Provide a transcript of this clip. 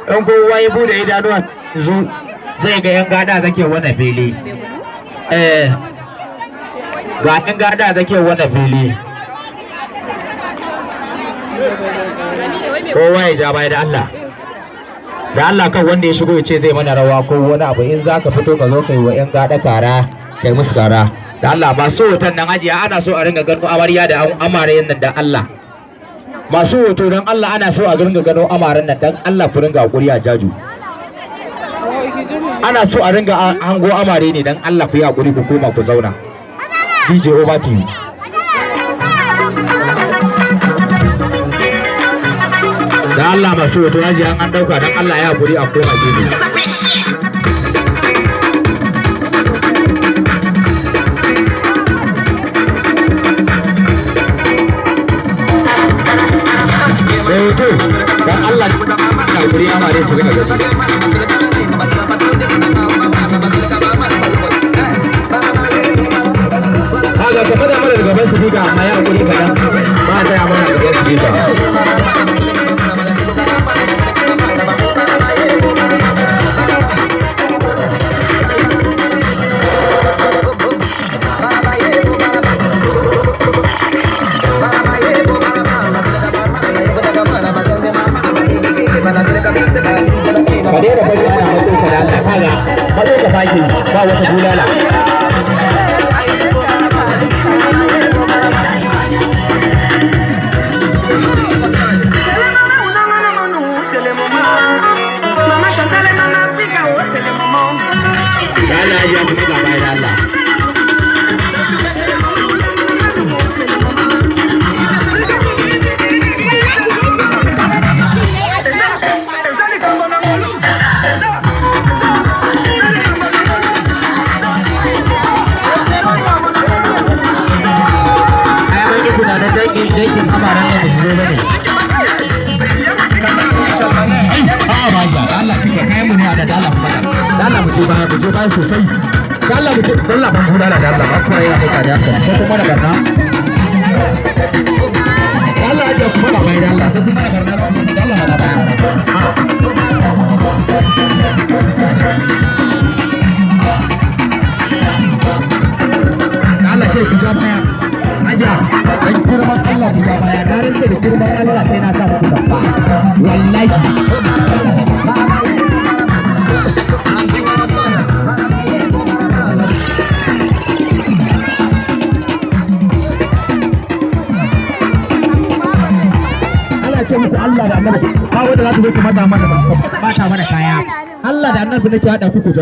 in kowa ya bude idanuwa zu zai ga yan gada zake wannan fili ga yan gada zake wannan fili kowa ya ja bai da Allah kan wanda ya shigo ya ce zai mana rawa ko wani abu in zaka fito ka zo kai wa yan gada kara kai musu kara da Allah masu hoton nan ajiya ana so a ringa gano amarya da amarayen nan da Allah masu hoto don Allah ana so a ringa gano amaren nan dan Allah ku ringa hakuri a jaju ana so a ringa hango amare ne dan Allah ku yi hakuri ku koma ku zauna DJ Over TV da Allah masu hoto ajiya an dauka dan Allah ya hakuri a koma gefe hoto dan Allah ka guri amare su rika gasu kaga ka fada mana daga ban su diga amma ya guri kadan ba ta ya mana daga su diga ba wata bulala Mama Chantal et Mama Africa, oh c'est le moment. Allah ya kuma ga bai Allah. Allah mu je ba sosai Allah mu je Allah ban hura da Allah ba kuma ya kai da haka ko kuma da barna Allah ya kuma da bai da Allah ko kuma da barna Allah ma da baya Allah ke ku ja baya aja dan girman Allah ku ja baya da rinse da girman Allah sai na sa ku gaba wallahi ce muku Allah da annabi ba wanda za ku zo ku mata mana kaya Allah da annabi nake hada ku